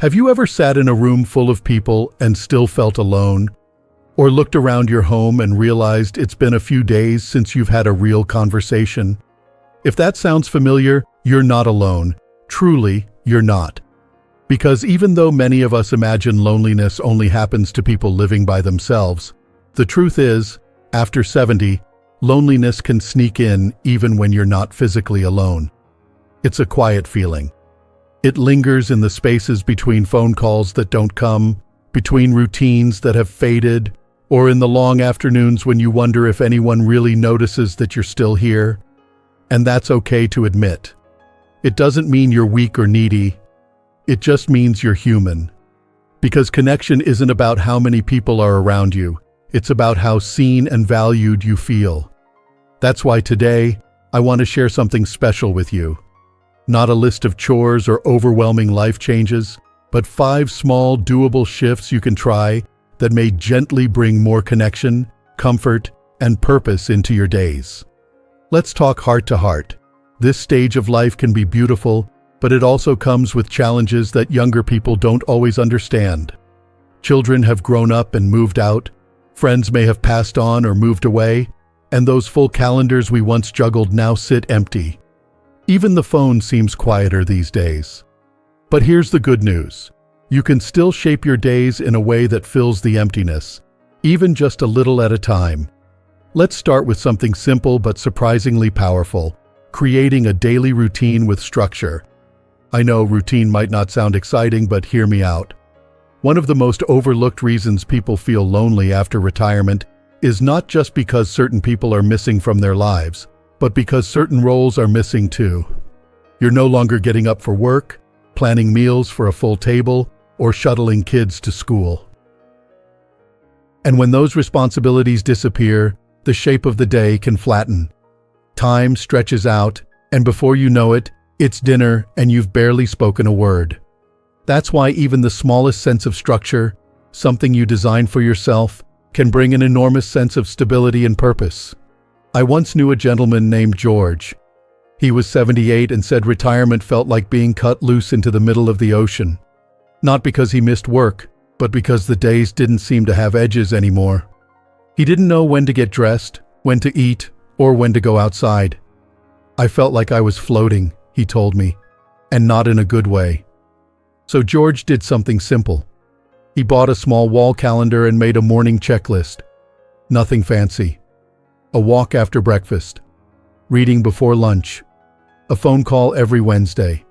Have you ever sat in a room full of people and still felt alone? Or looked around your home and realized it's been a few days since you've had a real conversation? If that sounds familiar, you're not alone. Truly, you're not. Because even though many of us imagine loneliness only happens to people living by themselves, the truth is, after 70, loneliness can sneak in even when you're not physically alone. It's a quiet feeling. It lingers in the spaces between phone calls that don't come, between routines that have faded, or in the long afternoons when you wonder if anyone really notices that you're still here. And that's okay to admit. It doesn't mean you're weak or needy. It just means you're human. Because connection isn't about how many people are around you. It's about how seen and valued you feel. That's why today, I want to share something special with you. Not a list of chores or overwhelming life changes, but 5 small, doable shifts you can try that may gently bring more connection, comfort, and purpose into your days. Let's talk heart to heart. This stage of life can be beautiful, but it also comes with challenges that younger people don't always understand. Children have grown up and moved out, friends may have passed on or moved away, and those full calendars we once juggled now sit empty. Even the phone seems quieter these days. But here's the good news. You can still shape your days in a way that fills the emptiness, even just a little at a time. Let's start with something simple but surprisingly powerful, creating a daily routine with structure. I know routine might not sound exciting, but hear me out. One of the most overlooked reasons people feel lonely after retirement is not just because certain people are missing from their lives, but because certain roles are missing too. You're no longer getting up for work, planning meals for a full table, or shuttling kids to school. And when those responsibilities disappear, the shape of the day can flatten. Time stretches out, and before you know it, it's dinner and you've barely spoken a word. That's why even the smallest sense of structure, something you design for yourself, can bring an enormous sense of stability and purpose. I once knew a gentleman named George. He was 78 and said retirement felt like being cut loose into the middle of the ocean. Not because he missed work, but because the days didn't seem to have edges anymore. He didn't know when to get dressed, when to eat, or when to go outside. I felt like I was floating, he told me, and not in a good way. So George did something simple. He bought a small wall calendar and made a morning checklist. Nothing fancy. A walk after breakfast. Reading before lunch. A phone call every Wednesday.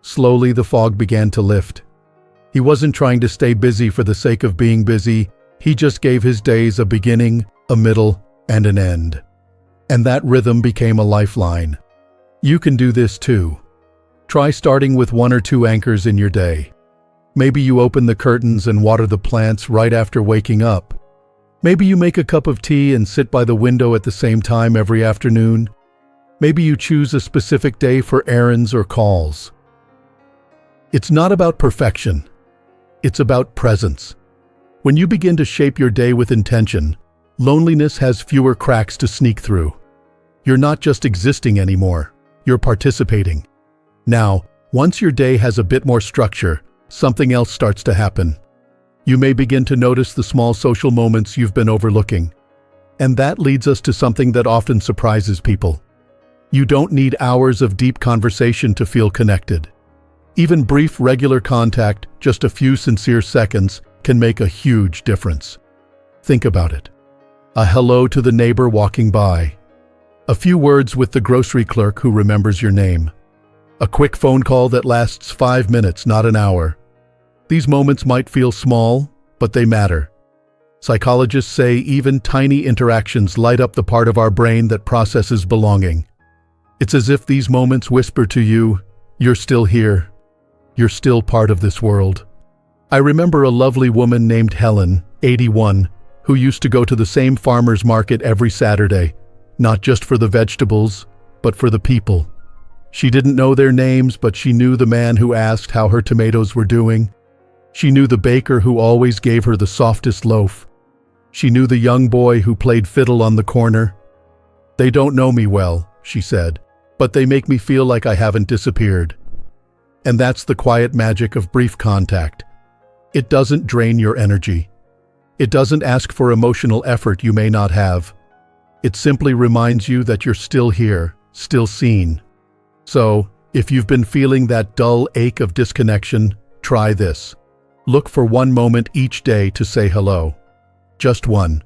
Slowly the fog began to lift. He wasn't trying to stay busy for the sake of being busy. He just gave his days a beginning, a middle, and an end. And that rhythm became a lifeline. You can do this too. Try starting with 1 or 2 anchors in your day. Maybe you open the curtains and water the plants right after waking up. Maybe you make a cup of tea and sit by the window at the same time every afternoon. Maybe you choose a specific day for errands or calls. It's not about perfection. It's about presence. When you begin to shape your day with intention, loneliness has fewer cracks to sneak through. You're not just existing anymore, you're participating. Now, once your day has a bit more structure, something else starts to happen. You may begin to notice the small social moments you've been overlooking. And that leads us to something that often surprises people. You don't need hours of deep conversation to feel connected. Even brief, regular contact, just a few sincere seconds, can make a huge difference. Think about it. A hello to the neighbor walking by. A few words with the grocery clerk who remembers your name. A quick phone call that lasts 5 minutes, not an hour. These moments might feel small, but they matter. Psychologists say even tiny interactions light up the part of our brain that processes belonging. It's as if these moments whisper to you, you're still here. You're still part of this world. I remember a lovely woman named Helen, 81, who used to go to the same farmer's market every Saturday, not just for the vegetables, but for the people. She didn't know their names, but she knew the man who asked how her tomatoes were doing. She knew the baker who always gave her the softest loaf. She knew the young boy who played fiddle on the corner. They don't know me well, she said, but they make me feel like I haven't disappeared. And that's the quiet magic of brief contact. It doesn't drain your energy. It doesn't ask for emotional effort you may not have. It simply reminds you that you're still here, still seen. So, if you've been feeling that dull ache of disconnection, try this. Look for one moment each day to say hello. Just one.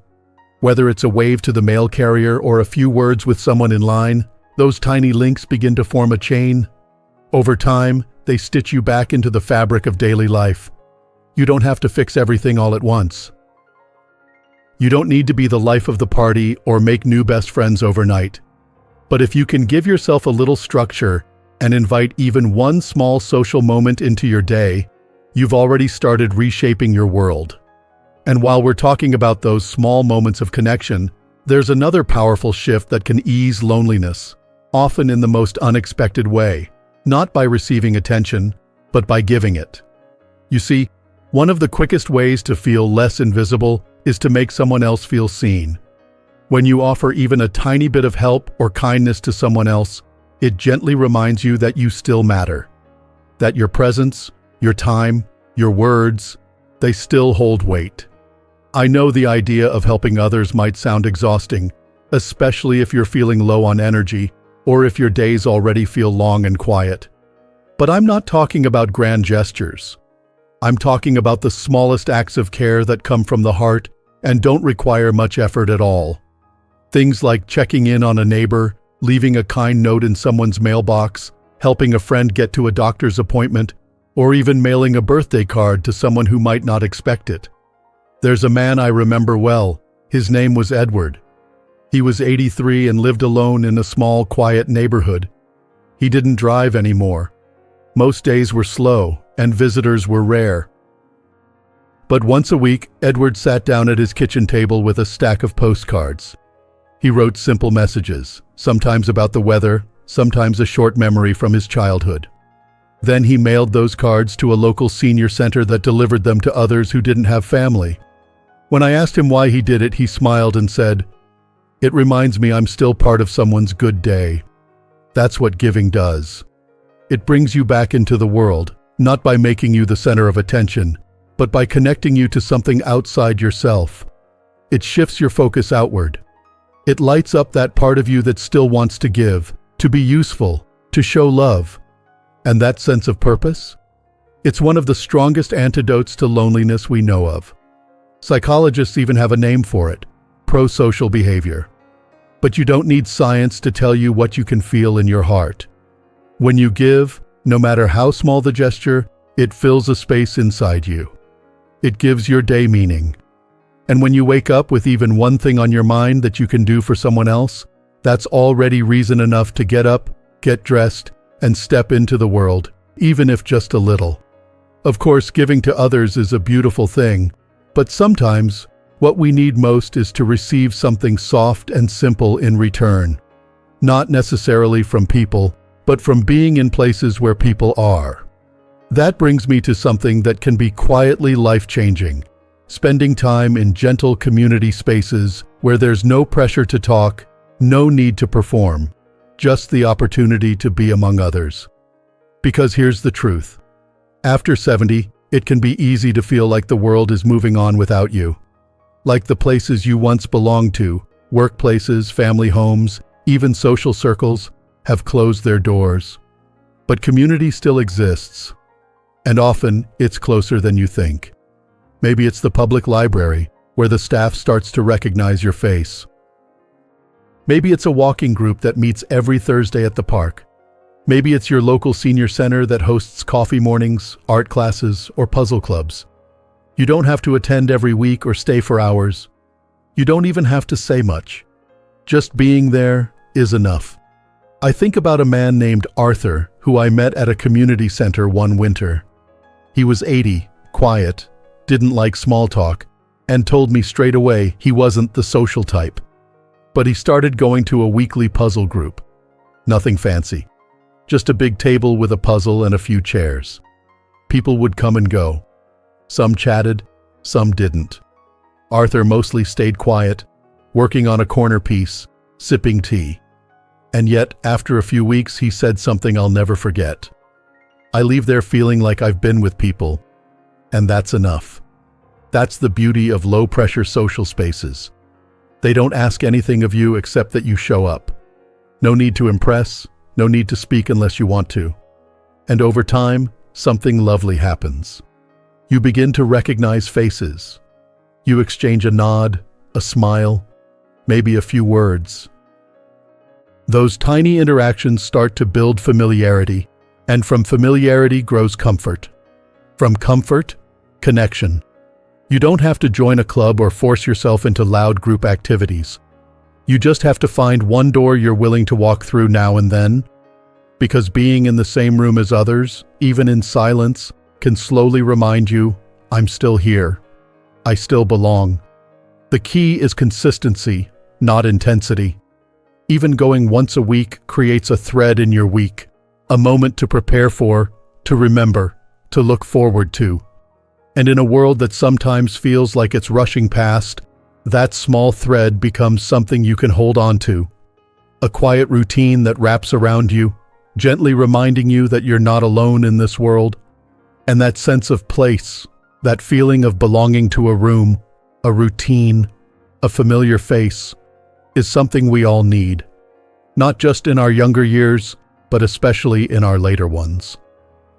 Whether it's a wave to the mail carrier or a few words with someone in line, those tiny links begin to form a chain. Over time, they stitch you back into the fabric of daily life. You don't have to fix everything all at once. You don't need to be the life of the party or make new best friends overnight. But if you can give yourself a little structure and invite even one small social moment into your day, you've already started reshaping your world. And while we're talking about those small moments of connection, there's another powerful shift that can ease loneliness, often in the most unexpected way, not by receiving attention, but by giving it. You see, one of the quickest ways to feel less invisible is to make someone else feel seen. When you offer even a tiny bit of help or kindness to someone else, it gently reminds you that you still matter. That your presence, your time, your words, they still hold weight. I know the idea of helping others might sound exhausting, especially if you're feeling low on energy or if your days already feel long and quiet. But I'm not talking about grand gestures. I'm talking about the smallest acts of care that come from the heart and don't require much effort at all. Things like checking in on a neighbor, leaving a kind note in someone's mailbox, helping a friend get to a doctor's appointment, or even mailing a birthday card to someone who might not expect it. There's a man I remember well. His name was Edward. He was 83 and lived alone in a small, quiet neighborhood. He didn't drive anymore. Most days were slow, and visitors were rare. But once a week, Edward sat down at his kitchen table with a stack of postcards. He wrote simple messages, sometimes about the weather, sometimes a short memory from his childhood. Then he mailed those cards to a local senior center that delivered them to others who didn't have family. When I asked him why he did it, he smiled and said, "It reminds me I'm still part of someone's good day." That's what giving does. It brings you back into the world, not by making you the center of attention, but by connecting you to something outside yourself. It shifts your focus outward. It lights up that part of you that still wants to give, to be useful, to show love. And that sense of purpose? It's one of the strongest antidotes to loneliness we know of. Psychologists even have a name for it: prosocial behavior. But you don't need science to tell you what you can feel in your heart. When you give, no matter how small the gesture, it fills a space inside you. It gives your day meaning. And when you wake up with even one thing on your mind that you can do for someone else, that's already reason enough to get up, get dressed, and step into the world, even if just a little. Of course, giving to others is a beautiful thing, but sometimes what we need most is to receive something soft and simple in return. Not necessarily from people, but from being in places where people are. That brings me to something that can be quietly life-changing: spending time in gentle community spaces where there's no pressure to talk, no need to perform, just the opportunity to be among others. Because here's the truth. After 70, it can be easy to feel like the world is moving on without you. Like the places you once belonged to, workplaces, family homes, even social circles, have closed their doors. But community still exists. And often, it's closer than you think. Maybe it's the public library, where the staff starts to recognize your face. Maybe it's a walking group that meets every Thursday at the park. Maybe it's your local senior center that hosts coffee mornings, art classes, or puzzle clubs. You don't have to attend every week or stay for hours. You don't even have to say much. Just being there is enough. I think about a man named Arthur, who I met at a community center one winter. He was 80, quiet, didn't like small talk, and told me straight away he wasn't the social type. But he started going to a weekly puzzle group. Nothing fancy. Just a big table with a puzzle and a few chairs. People would come and go. Some chatted, some didn't. Arthur mostly stayed quiet, working on a corner piece, sipping tea. And yet, after a few weeks, he said something I'll never forget. I leave there feeling like I've been with people, and that's enough. That's the beauty of low-pressure social spaces. They don't ask anything of you except that you show up. No need to impress, no need to speak unless you want to. And over time, something lovely happens. You begin to recognize faces. You exchange a nod, a smile, maybe a few words. Those tiny interactions start to build familiarity, and from familiarity grows comfort. From comfort, connection. You don't have to join a club or force yourself into loud group activities. You just have to find one door you're willing to walk through now and then, because being in the same room as others, even in silence, can slowly remind you, I'm still here. I still belong. The key is consistency, not intensity. Even going once a week creates a thread in your week, a moment to prepare for, to remember, to look forward to. And in a world that sometimes feels like it's rushing past, that small thread becomes something you can hold on to. A quiet routine that wraps around you, gently reminding you that you're not alone in this world. And that sense of place, that feeling of belonging to a room, a routine, a familiar face, is something we all need. Not just in our younger years, but especially in our later ones.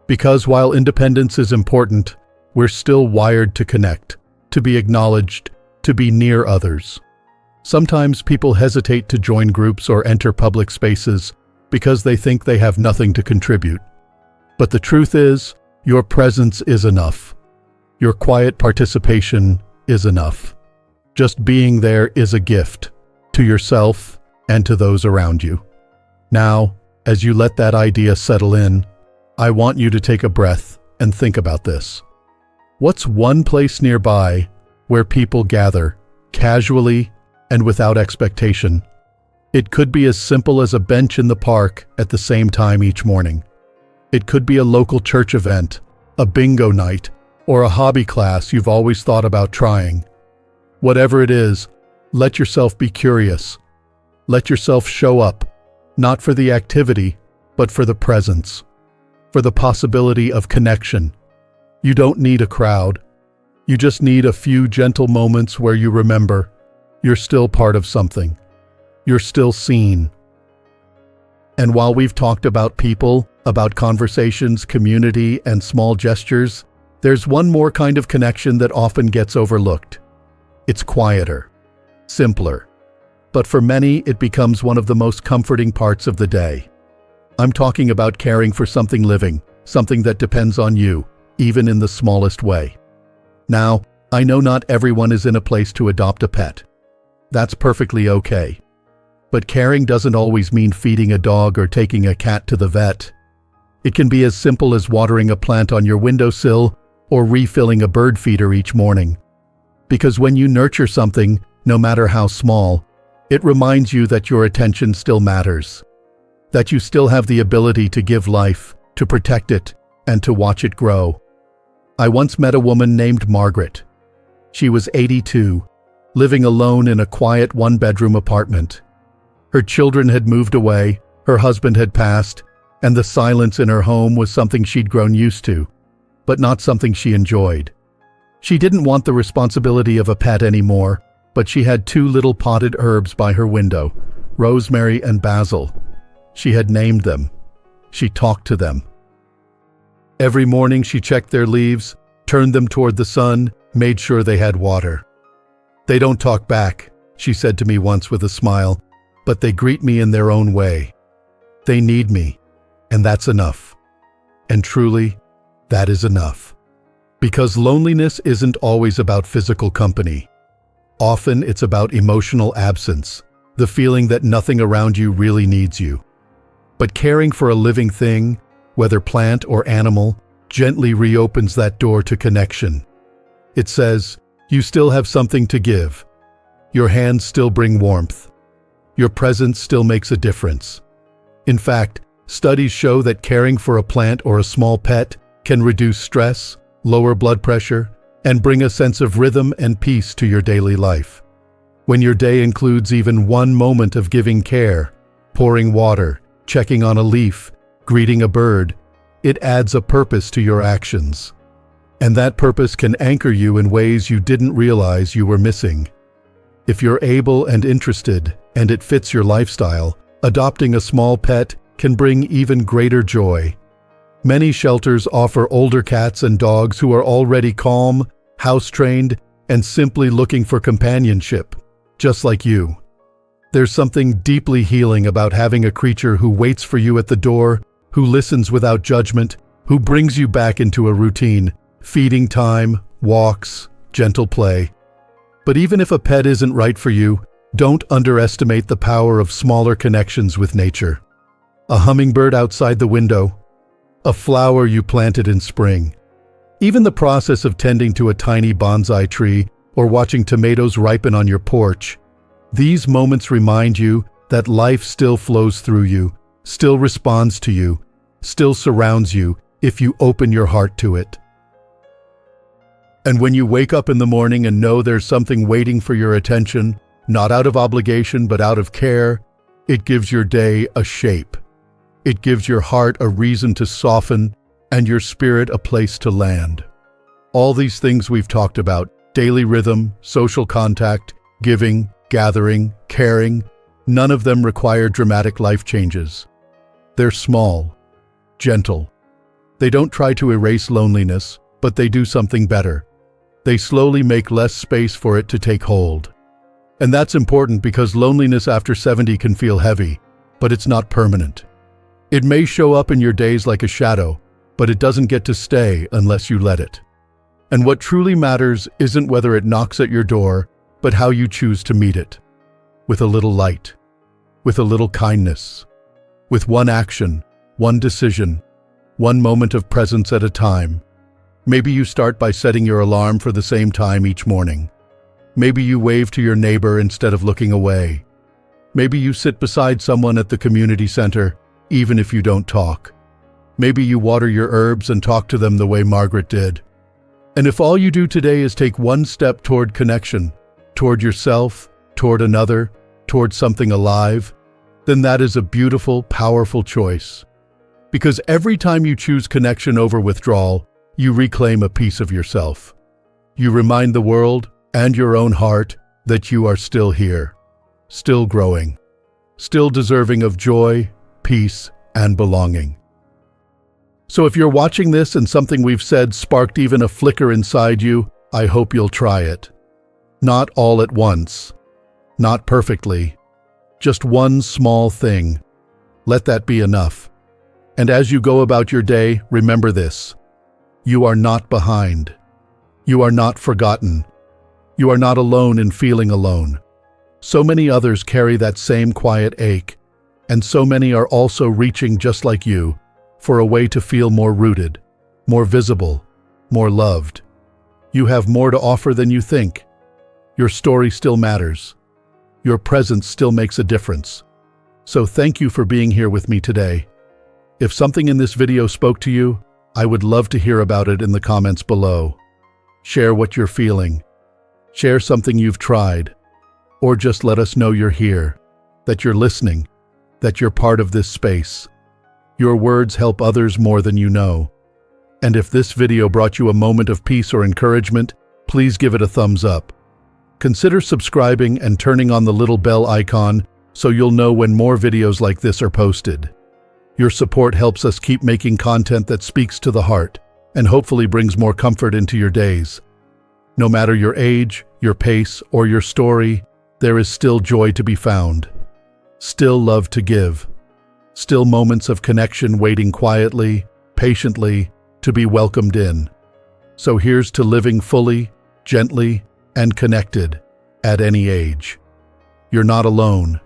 Because while independence is important, we're still wired to connect, to be acknowledged, to be near others. Sometimes people hesitate to join groups or enter public spaces because they think they have nothing to contribute. But the truth is, your presence is enough. Your quiet participation is enough. Just being there is a gift, to yourself and to those around you. Now, as you let that idea settle in, I want you to take a breath and think about this. What's one place nearby where people gather, casually and without expectation? It could be as simple as a bench in the park at the same time each morning. It could be a local church event, a bingo night, or a hobby class you've always thought about trying. Whatever it is, let yourself be curious. Let yourself show up, not for the activity, but for the presence, for the possibility of connection. You don't need a crowd. You just need a few gentle moments where you remember you're still part of something. You're still seen. And while we've talked about people, about conversations, community, and small gestures, there's one more kind of connection that often gets overlooked. It's quieter, simpler, but for many it becomes one of the most comforting parts of the day. I'm talking about caring for something living, something that depends on you, even in the smallest way. Now, I know not everyone is in a place to adopt a pet. That's perfectly okay. But caring doesn't always mean feeding a dog or taking a cat to the vet. It can be as simple as watering a plant on your windowsill or refilling a bird feeder each morning. Because when you nurture something, no matter how small, it reminds you that your attention still matters, that you still have the ability to give life, to protect it, and to watch it grow. I once met a woman named Margaret. She was 82, living alone in a quiet one-bedroom apartment. Her children had moved away, her husband had passed, and the silence in her home was something she'd grown used to, but not something she enjoyed. She didn't want the responsibility of a pet anymore, but she had 2 little potted herbs by her window, rosemary and basil. She had named them. She talked to them. Every morning she checked their leaves, turned them toward the sun, made sure they had water. "They don't talk back," she said to me once with a smile, "but they greet me in their own way. They need me, and that's enough." And truly, that is enough. Because loneliness isn't always about physical company. Often it's about emotional absence, the feeling that nothing around you really needs you. But caring for a living thing, whether plant or animal, gently reopens that door to connection. It says, you still have something to give. Your hands still bring warmth. Your presence still makes a difference. In fact, studies show that caring for a plant or a small pet can reduce stress, lower blood pressure, and bring a sense of rhythm and peace to your daily life. When your day includes even one moment of giving care, pouring water, checking on a leaf, greeting a bird, it adds a purpose to your actions. And that purpose can anchor you in ways you didn't realize you were missing. If you're able and interested, and it fits your lifestyle, adopting a small pet can bring even greater joy. Many shelters offer older cats and dogs who are already calm, house-trained, and simply looking for companionship, just like you. There's something deeply healing about having a creature who waits for you at the door, who listens without judgment, who brings you back into a routine, feeding time, walks, gentle play. But even if a pet isn't right for you, don't underestimate the power of smaller connections with nature. A hummingbird outside the window, a flower you planted in spring. Even the process of tending to a tiny bonsai tree or watching tomatoes ripen on your porch. These moments remind you that life still flows through you, still responds to you, still surrounds you if you open your heart to it. And when you wake up in the morning and know there's something waiting for your attention, not out of obligation but out of care, it gives your day a shape. It gives your heart a reason to soften and your spirit a place to land. All these things we've talked about, daily rhythm, social contact, giving, gathering, caring, none of them require dramatic life changes. They're small, gentle. They don't try to erase loneliness, but they do something better. They slowly make less space for it to take hold. And that's important because loneliness after 70 can feel heavy, but it's not permanent. It may show up in your days like a shadow, but it doesn't get to stay unless you let it. And what truly matters isn't whether it knocks at your door, but how you choose to meet it. With a little light, with a little kindness, with one action, one decision, one moment of presence at a time. Maybe you start by setting your alarm for the same time each morning. Maybe you wave to your neighbor instead of looking away. Maybe you sit beside someone at the community center, even if you don't talk. Maybe you water your herbs and talk to them the way Margaret did. And if all you do today is take one step toward connection, toward yourself, toward another, toward something alive, then that is a beautiful, powerful choice. Because every time you choose connection over withdrawal, you reclaim a piece of yourself. You remind the world and your own heart that you are still here, still growing, still deserving of joy, peace, and belonging. So if you're watching this and something we've said sparked even a flicker inside you, I hope you'll try it. Not all at once, not perfectly, just one small thing. Let that be enough. And as you go about your day, remember this. You are not behind. You are not forgotten. You are not alone in feeling alone. So many others carry that same quiet ache, and so many are also reaching just like you for a way to feel more rooted, more visible, more loved. You have more to offer than you think. Your story still matters. Your presence still makes a difference. So thank you for being here with me today. If something in this video spoke to you, I would love to hear about it in the comments below. Share what you're feeling. Share something you've tried. Or just let us know you're here, that you're listening, that you're part of this space. Your words help others more than you know. And if this video brought you a moment of peace or encouragement, please give it a thumbs up. Consider subscribing and turning on the little bell icon so you'll know when more videos like this are posted. Your support helps us keep making content that speaks to the heart and hopefully brings more comfort into your days. No matter your age, your pace, or your story, there is still joy to be found. Still love to give. Still moments of connection waiting quietly, patiently, to be welcomed in. So here's to living fully, gently, and connected at any age. You're not alone.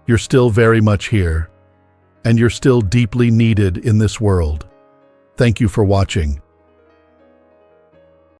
You're still very much here. And you're still deeply needed in this world. Thank you for watching.